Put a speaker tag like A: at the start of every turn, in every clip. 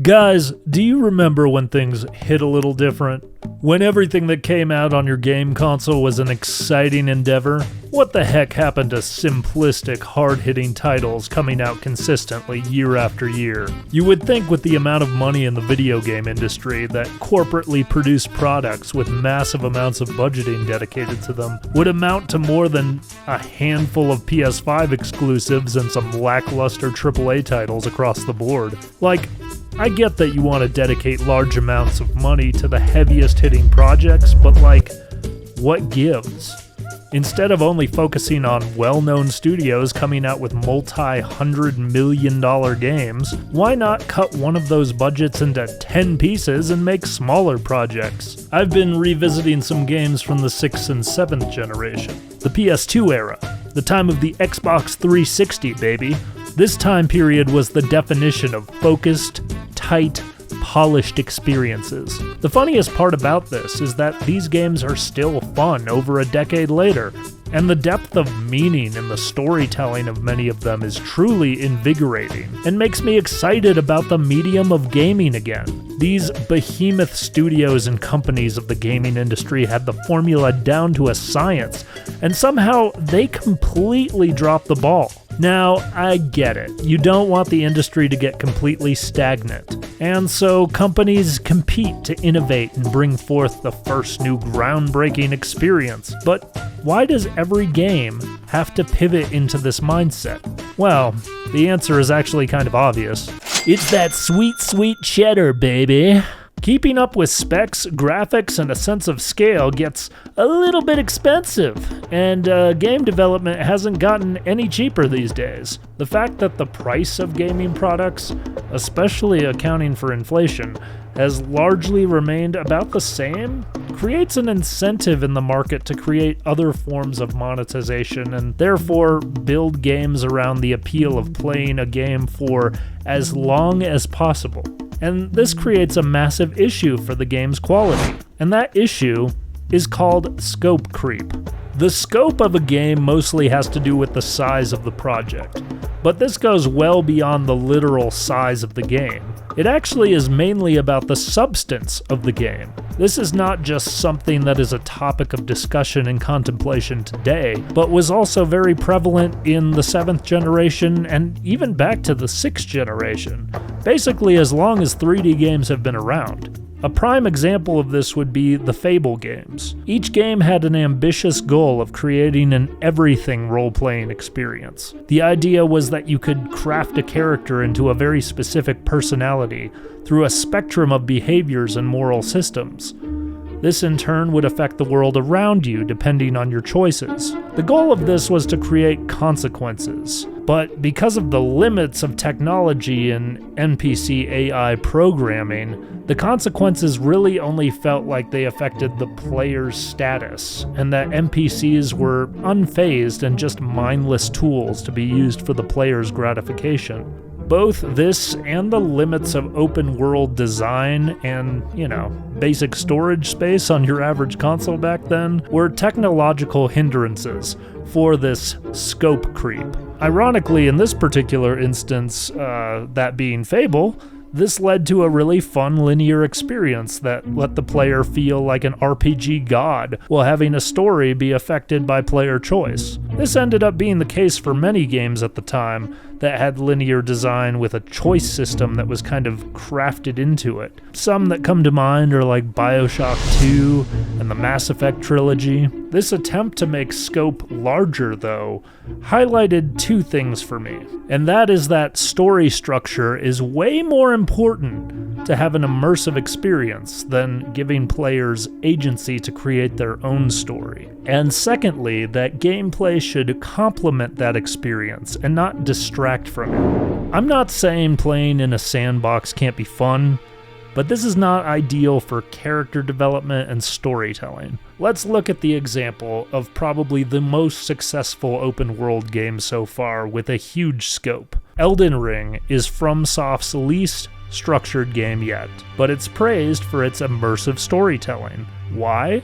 A: Guys, do you remember when things hit a little different? When everything that came out on your game console was an exciting endeavor? What the heck happened to simplistic, hard-hitting titles coming out consistently year after year? You would think with the amount of money in the video game industry that corporately produced products with massive amounts of budgeting dedicated to them would amount to more than a handful of PS5 exclusives and some lackluster AAA titles across the board. Like, I get that you want to dedicate large amounts of money to the heaviest hitting projects, but what gives? Instead of only focusing on well-known studios coming out with multi-$100 million games, why not cut one of those budgets into 10 pieces and make smaller projects? I've been revisiting some games from the 6th and 7th generation, the PS2 era, the time of the Xbox 360, baby. This time period was the definition of focused, tight, polished experiences. The funniest part about this is that these games are still fun over a decade later, and the depth of meaning in the storytelling of many of them is truly invigorating, and makes me excited about the medium of gaming again. These behemoth studios and companies of the gaming industry had the formula down to a science, and somehow they completely dropped the ball. Now, I get it. You don't want the industry to get completely stagnant, and so companies compete to innovate and bring forth the first new groundbreaking experience. But why does every game have to pivot into this mindset? Well, the answer is actually kind of obvious. It's that sweet, sweet cheddar, baby. Keeping up with specs, graphics, and a sense of scale gets a little bit expensive, and game development hasn't gotten any cheaper these days. The fact that the price of gaming products, especially accounting for inflation, has largely remained about the same creates an incentive in the market to create other forms of monetization and therefore build games around the appeal of playing a game for as long as possible. And this creates a massive issue for the game's quality. And that issue is called scope creep. The scope of a game mostly has to do with the size of the project, but this goes well beyond the literal size of the game. It actually is mainly about the substance of the game. This is not just something that is a topic of discussion and contemplation today, but was also very prevalent in the 7th generation and even back to the 6th generation, basically as long as 3D games have been around. A prime example of this would be the Fable games. Each game had an ambitious goal of creating an everything role-playing experience. The idea was that you could craft a character into a very specific personality through a spectrum of behaviors and moral systems. This in turn would affect the world around you depending on your choices. The goal of this was to create consequences, but because of the limits of technology and NPC AI programming, the consequences really only felt like they affected the player's status, and that NPCs were unfazed and just mindless tools to be used for the player's gratification. Both this and the limits of open world design and, basic storage space on your average console back then were technological hindrances for this scope creep. Ironically, in this particular instance, that being Fable, this led to a really fun linear experience that let the player feel like an RPG god while having a story be affected by player choice. This ended up being the case for many games at the time that had linear design with a choice system that was kind of crafted into it. Some that come to mind are like Bioshock 2 and the Mass Effect trilogy. This attempt to make scope larger, though, highlighted two things for me, and that is that story structure is way more important to have an immersive experience than giving players agency to create their own story. And secondly, that gameplay should complement that experience and not distract from it. I'm not saying playing in a sandbox can't be fun, but this is not ideal for character development and storytelling. Let's look at the example of probably the most successful open world game so far with a huge scope. Elden Ring is FromSoft's least structured game yet, but it's praised for its immersive storytelling. Why?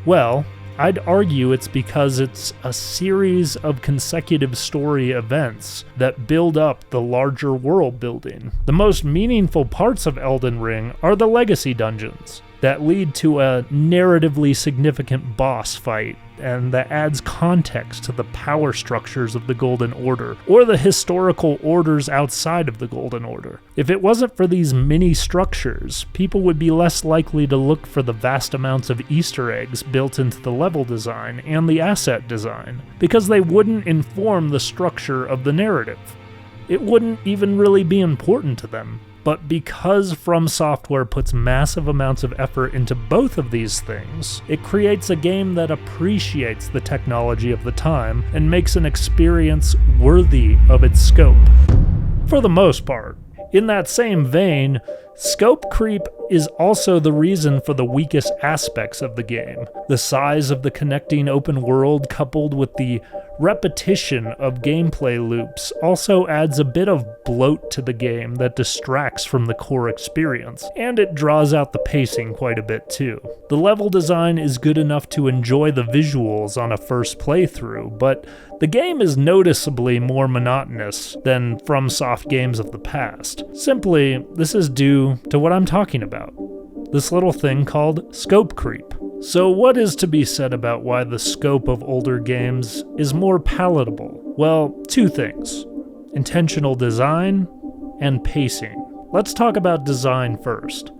A: Well, I'd argue it's because it's a series of consecutive story events that build up the larger world building. The most meaningful parts of Elden Ring are the legacy dungeons that lead to a narratively significant boss fight, and that adds context to the power structures of the Golden Order, or the historical orders outside of the Golden Order. If it wasn't for these mini structures, people would be less likely to look for the vast amounts of Easter eggs built into the level design and the asset design, because they wouldn't inform the structure of the narrative. It wouldn't even really be important to them. But because From Software puts massive amounts of effort into both of these things, it creates a game that appreciates the technology of the time and makes an experience worthy of its scope. For the most part. In that same vein, scope creep is also the reason for the weakest aspects of the game. The size of the connecting open world coupled with the repetition of gameplay loops also adds a bit of bloat to the game that distracts from the core experience, and it draws out the pacing quite a bit too. The level design is good enough to enjoy the visuals on a first playthrough, but the game is noticeably more monotonous than FromSoft games of the past. Simply, this is due to what I'm talking about. This little thing called scope creep. So what is to be said about why the scope of older games is more palatable? Well, two things: intentional design and pacing. Let's talk about design first.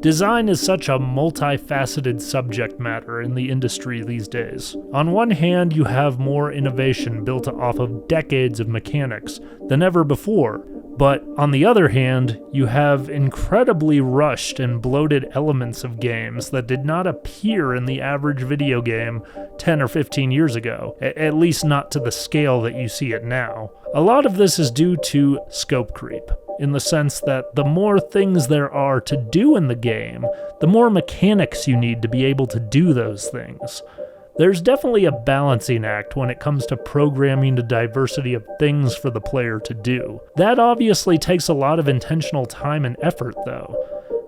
A: Design is such a multifaceted subject matter in the industry these days. On one hand, you have more innovation built off of decades of mechanics than ever before. But on the other hand, you have incredibly rushed and bloated elements of games that did not appear in the average video game 10 or 15 years ago, at least not to the scale that you see it now. A lot of this is due to scope creep, in the sense that the more things there are to do in the game, the more mechanics you need to be able to do those things. There's definitely a balancing act when it comes to programming the diversity of things for the player to do. That obviously takes a lot of intentional time and effort though.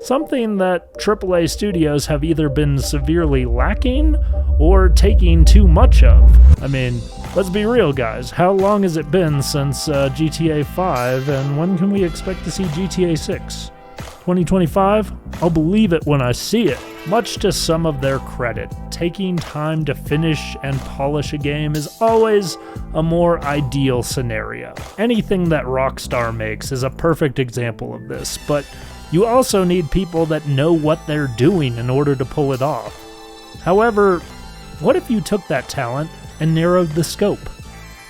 A: Something that AAA studios have either been severely lacking or taking too much of. I mean, let's be real guys, how long has it been since GTA 5 and when can we expect to see GTA 6? 2025? I'll believe it when I see it. Much to some of their credit, taking time to finish and polish a game is always a more ideal scenario. Anything that Rockstar makes is a perfect example of this, but you also need people that know what they're doing in order to pull it off. However, what if you took that talent and narrowed the scope?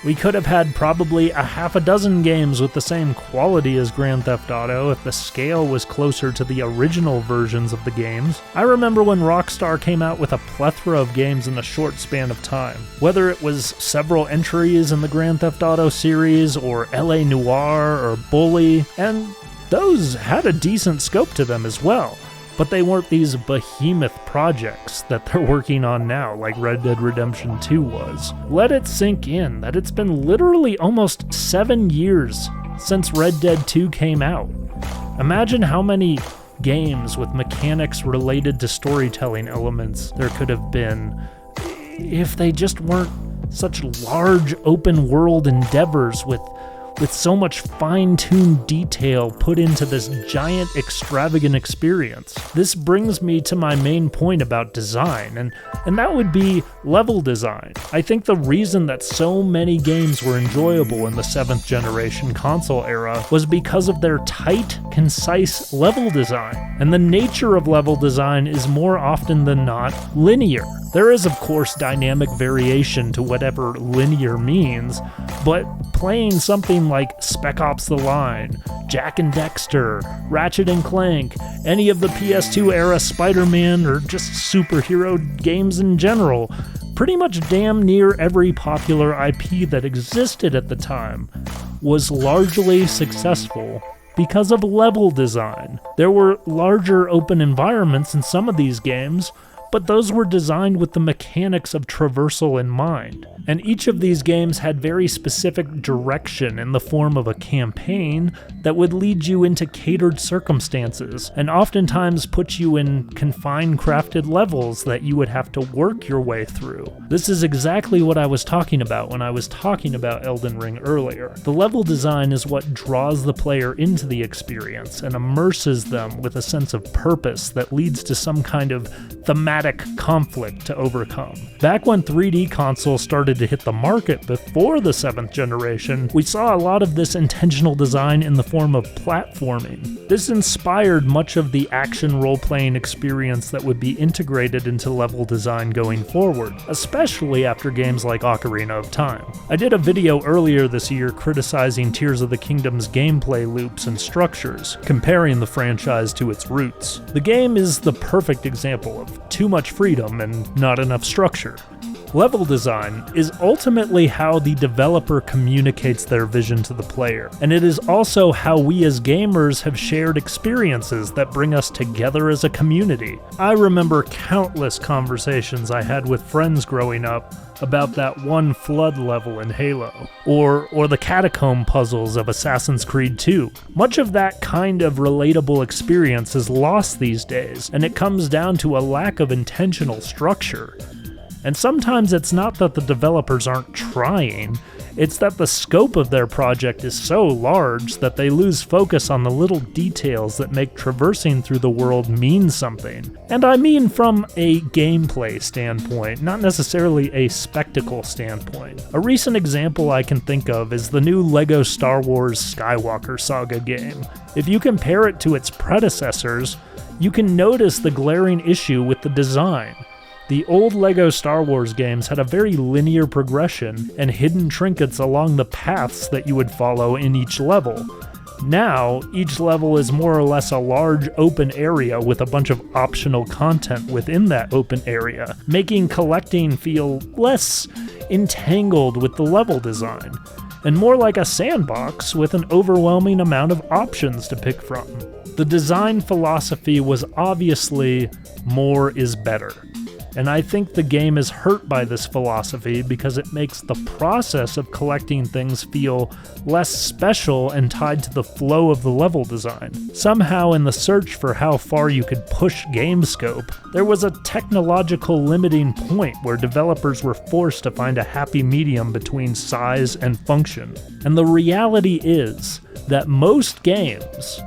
A: We could have had probably a half a dozen games with the same quality as Grand Theft Auto if the scale was closer to the original versions of the games. I remember when Rockstar came out with a plethora of games in a short span of time. Whether it was several entries in the Grand Theft Auto series, or LA Noire, or Bully, and those had a decent scope to them as well. But they weren't these behemoth projects that they're working on now, like Red Dead Redemption 2 was. Let it sink in that it's been literally almost 7 years since Red Dead 2 came out. Imagine how many games with mechanics related to storytelling elements there could have been if they just weren't such large open world endeavors with so much fine-tuned detail put into this giant, extravagant experience. This brings me to my main point about design, and that would be level design. I think the reason that so many games were enjoyable in the 7th generation console era was because of their tight, concise level design. And the nature of level design is more often than not linear. There is, of course, dynamic variation to whatever linear means, but playing something like Spec Ops: The Line, Jak and Daxter, Ratchet and Clank, any of the PS2 era Spider-Man, or just superhero games in general, pretty much damn near every popular IP that existed at the time, was largely successful because of level design. There were larger open environments in some of these games, but those were designed with the mechanics of traversal in mind. And each of these games had very specific direction in the form of a campaign that would lead you into catered circumstances, and oftentimes put you in confined crafted levels that you would have to work your way through. This is exactly what I was talking about when I was talking about Elden Ring earlier. The level design is what draws the player into the experience and immerses them with a sense of purpose that leads to some kind of thematic conflict to overcome. Back when 3D consoles started to hit the market before the 7th generation, we saw a lot of this intentional design in the form of platforming. This inspired much of the action role-playing experience that would be integrated into level design going forward, especially after games like Ocarina of Time. I did a video earlier this year criticizing Tears of the Kingdom's gameplay loops and structures, comparing the franchise to its roots. The game is the perfect example of too much freedom and not enough structure. Level design is ultimately how the developer communicates their vision to the player, and it is also how we as gamers have shared experiences that bring us together as a community. I remember countless conversations I had with friends growing up about that one flood level in Halo, or the catacomb puzzles of Assassin's Creed 2. Much of that kind of relatable experience is lost these days, and it comes down to a lack of intentional structure. And sometimes it's not that the developers aren't trying, it's that the scope of their project is so large that they lose focus on the little details that make traversing through the world mean something. And I mean from a gameplay standpoint, not necessarily a spectacle standpoint. A recent example I can think of is the new LEGO Star Wars Skywalker Saga game. If you compare it to its predecessors, you can notice the glaring issue with the design. The old LEGO Star Wars games had a very linear progression and hidden trinkets along the paths that you would follow in each level. Now, each level is more or less a large open area with a bunch of optional content within that open area, making collecting feel less entangled with the level design, and more like a sandbox with an overwhelming amount of options to pick from. The design philosophy was obviously more is better. And I think the game is hurt by this philosophy because it makes the process of collecting things feel less special and tied to the flow of the level design. Somehow in the search for how far you could push game scope, there was a technological limiting point where developers were forced to find a happy medium between size and function. And the reality is that most games,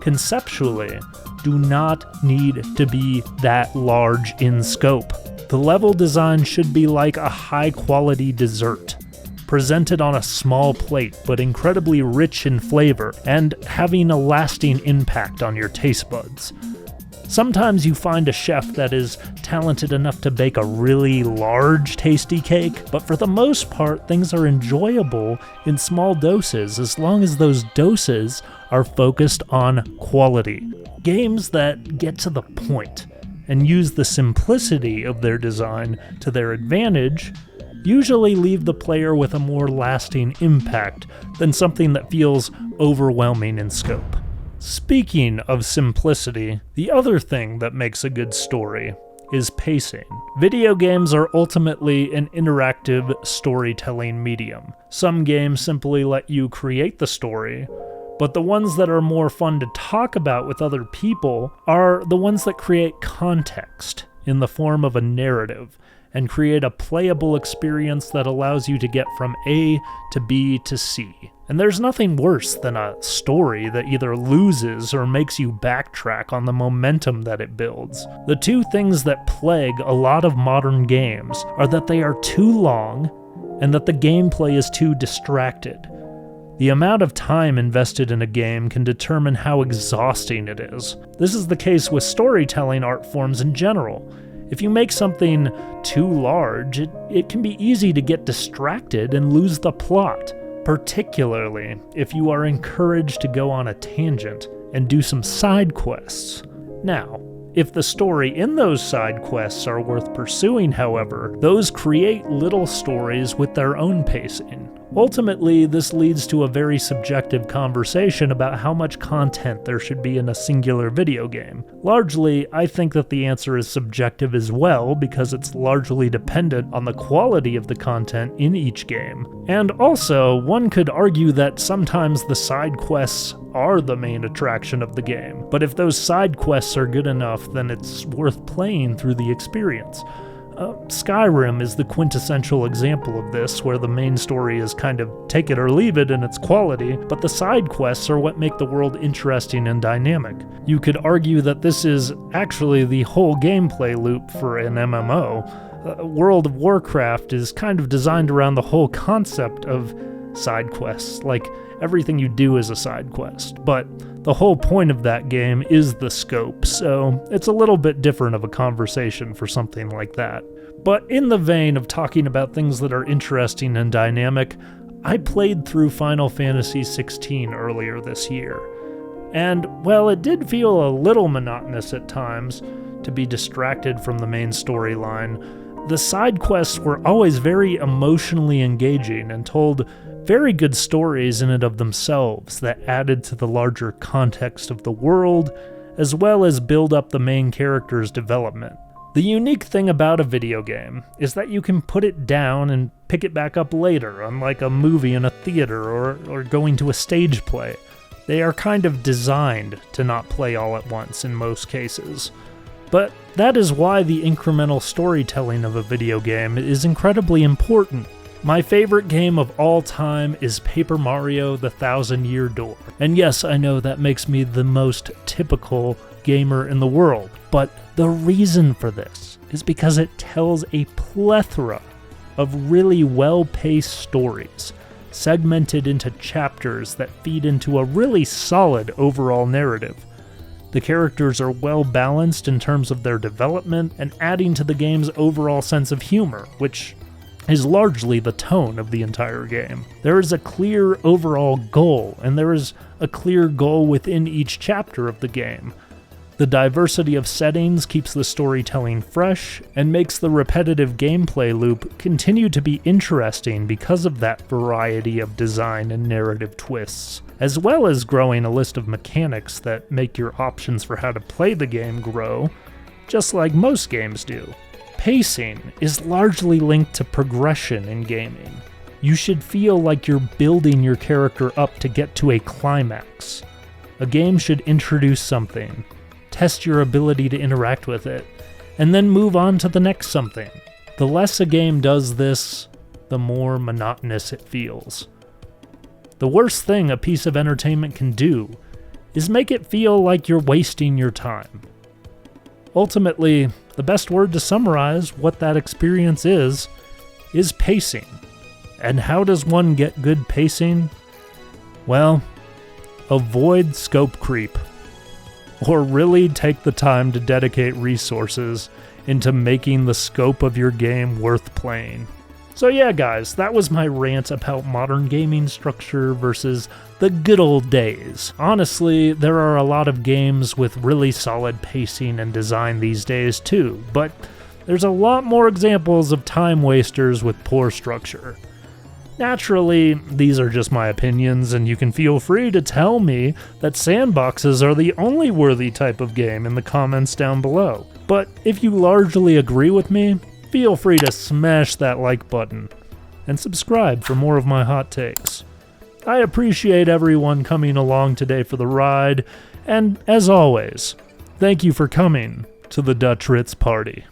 A: conceptually, do not need to be that large in scope. The level design should be like a high-quality dessert, presented on a small plate but incredibly rich in flavor and having a lasting impact on your taste buds. Sometimes you find a chef that is talented enough to bake a really large, tasty cake, but for the most part, things are enjoyable in small doses as long as those doses are focused on quality. Games that get to the point and use the simplicity of their design to their advantage usually leave the player with a more lasting impact than something that feels overwhelming in scope. Speaking of simplicity, the other thing that makes a good story is pacing. Video games are ultimately an interactive storytelling medium. Some games simply let you create the story, but the ones that are more fun to talk about with other people are the ones that create context in the form of a narrative and create a playable experience that allows you to get from A to B to C. And there's nothing worse than a story that either loses or makes you backtrack on the momentum that it builds. The two things that plague a lot of modern games are that they are too long and that the gameplay is too distracted. The amount of time invested in a game can determine how exhausting it is. This is the case with storytelling art forms in general. If you make something too large, it can be easy to get distracted and lose the plot, particularly if you are encouraged to go on a tangent and do some side quests. Now, if the story in those side quests are worth pursuing, however, those create little stories with their own pacing. Ultimately, this leads to a very subjective conversation about how much content there should be in a singular video game. Largely, I think that the answer is subjective as well, because it's largely dependent on the quality of the content in each game. And also, one could argue that sometimes the side quests are the main attraction of the game, but if those side quests are good enough, then it's worth playing through the experience. Skyrim is the quintessential example of this, where the main story is kind of take it or leave it in its quality, but the side quests are what make the world interesting and dynamic. You could argue that this is actually the whole gameplay loop for an MMO. World of Warcraft is kind of designed around the whole concept of side quests, like everything you do is a side quest, but the whole point of that game is the scope, so it's a little bit different of a conversation for something like that. But in the vein of talking about things that are interesting and dynamic, I played through Final Fantasy XVI earlier this year. And, well, it did feel a little monotonous at times to be distracted from the main storyline. The side quests were always very emotionally engaging and told very good stories in and of themselves that added to the larger context of the world, as well as build up the main character's development. The unique thing about a video game is that you can put it down and pick it back up later, unlike a movie in a theater or going to a stage play. They are kind of designed to not play all at once in most cases. But that is why the incremental storytelling of a video game is incredibly important. My favorite game of all time is Paper Mario: The Thousand Year Door. And yes, I know that makes me the most typical gamer in the world, but the reason for this is because it tells a plethora of really well-paced stories, segmented into chapters that feed into a really solid overall narrative. The characters are well balanced in terms of their development and adding to the game's overall sense of humor, which is largely the tone of the entire game. There is a clear overall goal, and there is a clear goal within each chapter of the game. The diversity of settings keeps the storytelling fresh and makes the repetitive gameplay loop continue to be interesting because of that variety of design and narrative twists, as well as growing a list of mechanics that make your options for how to play the game grow, just like most games do. Pacing is largely linked to progression in gaming. You should feel like you're building your character up to get to a climax. A game should introduce something, test your ability to interact with it, and then move on to the next something. The less a game does this, the more monotonous it feels. The worst thing a piece of entertainment can do is make it feel like you're wasting your time. Ultimately, the best word to summarize what that experience is pacing. And how does one get good pacing? Well, avoid scope creep. Or really take the time to dedicate resources into making the scope of your game worth playing. So yeah, guys, that was my rant about modern gaming structure versus the good old days. Honestly, there are a lot of games with really solid pacing and design these days too, but there's a lot more examples of time wasters with poor structure. Naturally, these are just my opinions, and you can feel free to tell me that sandboxes are the only worthy type of game in the comments down below. But if you largely agree with me, feel free to smash that like button and subscribe for more of my hot takes. I appreciate everyone coming along today for the ride, and as always, thank you for coming to the Dutch Ritz party.